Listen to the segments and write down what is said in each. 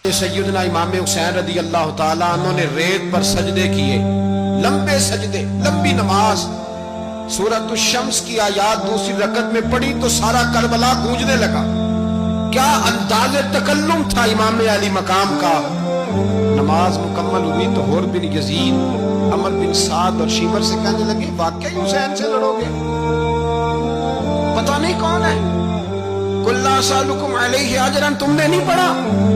سیدنا امام حسین رضی اللہ تعالیٰ عنہ نے ریت پر سجدے کیے، لمبے سجدے، لمبی نماز. سورۃ الشمس کی آیات دوسری رکعت میں پڑھی تو سارا کربلا گونجنے لگا. کیا انداز تکلم تھا امام علی مقام کا. نماز مکمل ہوئی تو حور بن یزید، عمر بن سعد اور شیبر سے کہنے لگے واقعی حسین سے لڑو گے؟ پتہ نہیں کون ہے. قُلْ لَا أَسْأَلُكُمْ عَلَيْهِ أَجْرًا، تم نے نہیں پڑھا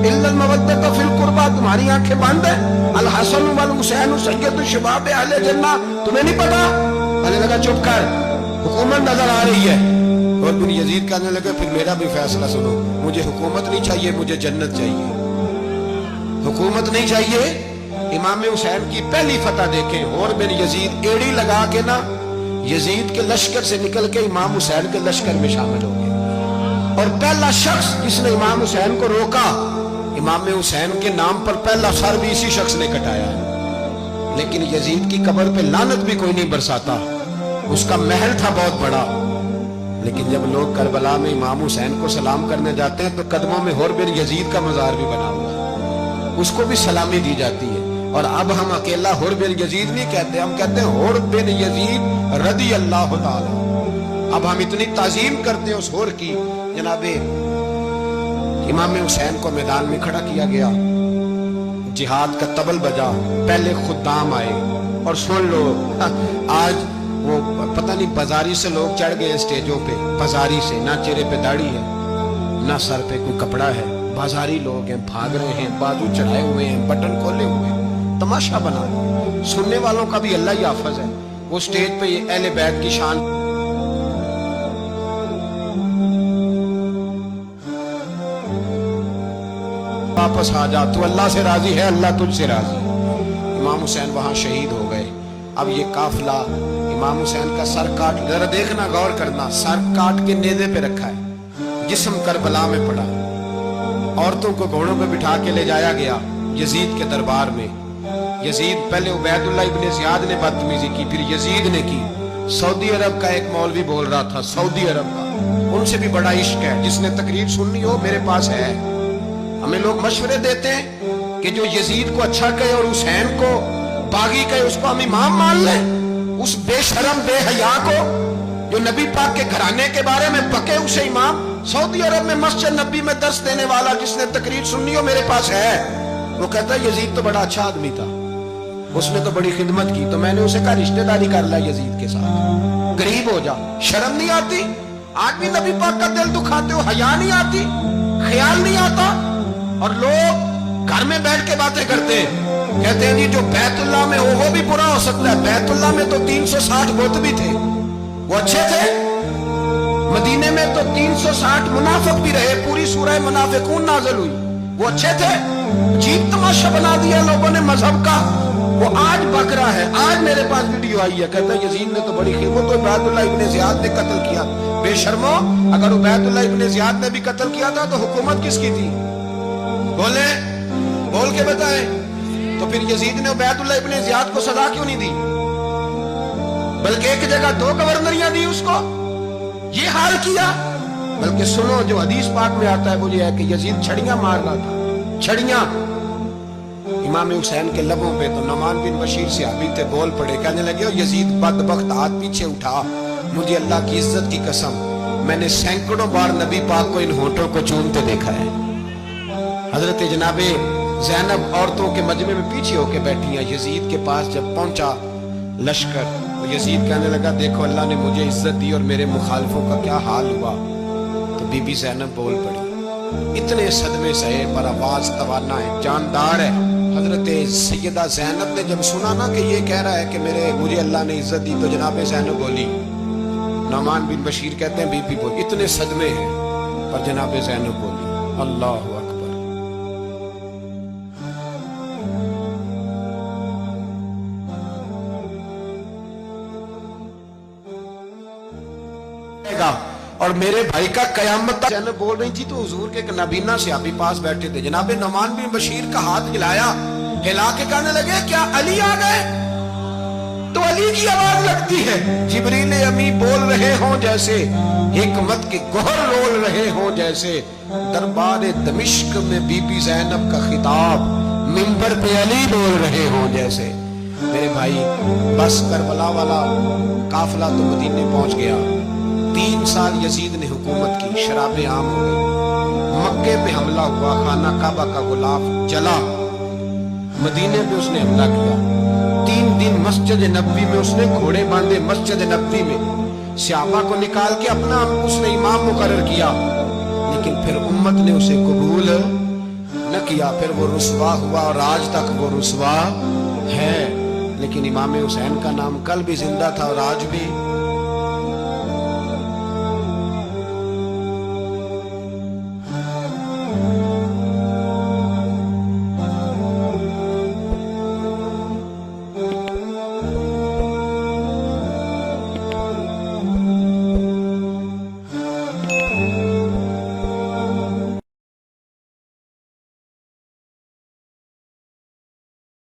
إِلَّا الْمَوَدَّةَ فِي الْقُرْبَى، تمہاری آنکھیں بند ہیں. الحسن والحسین سید الشباب اہل جنہ، تمہیں نہیں پتا؟ کہنے لگا چپ کر، حکومت نظر آ رہی ہے. اور بن یزید کہنے لگے پھر میرا بھی فیصلہ سنو، مجھے حکومت نہیں چاہیے، مجھے جنت چاہیے. حکومت نہیں چاہیے. امام حسین کی پہلی فتح دیکھیں، اور بن یزید ایڑی لگا کے نا یزید کے لشکر سے نکل کے امام حسین کے لشکر میں شامل ہو گئے. اور پہلا شخص جس نے امام حسین کو روکا، امام حسین کے نام پر پہلا سر بھی اسی شخص نے کٹایا ہے. لیکن یزید کی قبر پہ لعنت بھی کوئی نہیں برساتا، اس کا محل تھا بہت بڑا. لیکن جب لوگ کربلا میں امام حسین کو سلام کرنے جاتے ہیں تو قدموں میں حور بن یزید کا مزار بھی بنا ہوا ہے، اس کو بھی سلامی دی جاتی ہے. اور اب ہم اکیلا حور بن یزید نہیں کہتے، ہم کہتے ہیں حور بن یزید رضی اللہ تعالی. اب ہم اتنی تعظیم کرتے ہیں اس حور کی. جناب امام حسین کو میدان میں کھڑا کیا گیا، جہاد کا طبل بجا، پہلے خدام آئے. اور سن لو آج وہ پتہ نہیں بازاری سے لوگ چڑھ گئے اسٹیجوں پہ، بازاری سے، نہ چہرے پہ داڑھی ہے نہ سر پہ کوئی کپڑا ہے، بازاری لوگ ہیں، بھاگ رہے ہیں، بازو چڑھائے ہوئے ہیں، بٹن کھولے ہوئے ہیں، تماشا بنا رہے. سننے والوں کا بھی اللہ ہی حافظ ہے. وہ اسٹیج پہ یہ اہل بیت کی شان واپس آ جا، تو اللہ سے راضی ہے، اللہ تجھ سے راضی. امام حسین وہاں شہید ہو گئے. اب یہ قافلہ امام حسین کا سر کاٹ، ذرا دیکھنا غور کرنا، سر کاٹ کے نیزے پہ رکھا ہے، جسم کربلا میں پڑا. عورتوں کو گھوڑوں پہ بٹھا کے لے جایا گیا یزید کے دربار میں. یزید پہلے عبید اللہ ابن زیاد نے بدتمیزی کی، پھر یزید نے کی. سعودی عرب کا ایک مولوی بول رہا تھا، سعودی عرب کا، ان سے بھی بڑا عشق ہے، جس نے تقریر سننی ہو میرے پاس ہے. ہمیں لوگ مشورے دیتے ہیں کہ جو یزید کو اچھا کہے اور حسین کو باغی کہے اس کو ہم امام مان لیں. اس بے شرم بے حیا کو جو نبی پاک کے گھرانے کے بارے میں بکے اسے امام. سعودی عرب میں مسجد نبی میں درس دینے والا جس نے تقریر سننی ہو میرے پاس ہے. وہ کہتا ہے یزید تو بڑا اچھا آدمی تھا، اس نے تو بڑی خدمت کی، تو میں نے اسے کہا رشتہ داری کر لا یزید کے ساتھ، غریب ہو جا. شرم نہیں آتی؟ آج بھی نبی پاک کا دل دکھاتے ہو، حیا نہیں آتی، خیال نہیں آتا. اور لوگ گھر میں بیٹھ کے باتیں کرتے ہیں، کہتے ہیں جی جو بیت اللہ میں ہو وہ بھی برا ہو سکتا ہے. بیت اللہ میں تو 360 بت بھی تھے، وہ اچھے تھے. مدینے میں تو 360 منافق بھی رہے، پوری سورہ منافقون نازل ہوئی، وہ اچھے تھے. عجیب تماشا بنا دیا لوگوں نے مذہب کا. وہ آج بک رہا ہے، آج میرے پاس ویڈیو آئی ہے، کہتا ہے یزید نے تو بڑی وہ تو عبید اللہ ابن زیاد نے قتل کیا. بے شرمو، اگر عبید اللہ ابن زیاد نے بھی قتل کیا تھا تو حکومت کس کی تھی؟ بولیں، بول کے بتائیں. تو پھر یزید نے عبید اللہ ابن زیاد کو سزا کیوں نہیں دی، بلکہ ایک جگہ 2 گورنریاں دی اس کو؟ یہ حال کیا. بلکہ سنو جو حدیث پاک میں آتا ہے وہ یہ ہے کہ یزید چھڑیاں مار رہا تھا، چھڑیاں امام حسین کے لبوں پہ. تو نعمان بن بشیر صحابی تھے، بول پڑے، کہنے لگے یزید بدبخت، ہاتھ پیچھے اٹھا، مجھے اللہ کی عزت کی قسم میں نے سینکڑوں بار نبی پاک کو ان ہونٹوں کو چومتے دیکھا ہے. حضرت جناب زینب عورتوں کے مجمع میں پیچھے ہو کے بیٹھی ہیں. یزید کے پاس جب پہنچا لشکر، تو یزید کہنے لگا دیکھو اللہ نے مجھے عزت دی اور میرے مخالفوں کا کیا حال ہوا. تو بی بی زینب بول پڑی، اتنے صدمے سہے پر آواز توانا ہے، جاندار ہے. حضرت سیدہ زینب نے جب سنا نا کہ یہ کہہ رہا ہے کہ مجھے اللہ نے عزت دی، تو جناب زینب بولی. نعمان بن بشیر کہتے ہیں بی بی بولی اتنے صدمے ہیں پر جناب زینب بولی اللہ اکبر. اور میرے بھائی کا قیامت تک. زینب بول رہی تھی تو حضور کے ایک نابینا صحابی پاس بیٹھے تھے، جناب نعمان بن بشیر کا ہاتھ ہلایا، ہلا کے کہنے لگے کیا علی آ گئے؟ تو علی کی آواز لگتی ہے، جبریل امی بول رہے ہوں جیسے، حکمت کے گوہر رول رہے ہوں جیسے، دربار دمشق میں بی بی زینب کا خطاب منبر پہ علی بول رہے ہوں جیسے۔ میرے بھائی بس کربلا والا قافلہ تو مدینے پہنچ گیا، 3 سال یزید نے حکومت کی، شرابیں عام ہو گئی، مکے پہ حملہ ہوا، خانہ کعبہ کا غلاف جلا، مدینے پہ اس نے حملہ کیا، 3 دن مسجد نبوی میں اس نے گھوڑے باندھے، مسجد نبوی میں صحابہ کو نکال کے اپنا اس نے امام مقرر کیا، لیکن پھر امت نے اسے قبول نہ کیا، پھر وہ رسوا ہوا اور آج تک وہ رسوا ہے، لیکن امام حسین کا نام کل بھی زندہ تھا اور آج بھی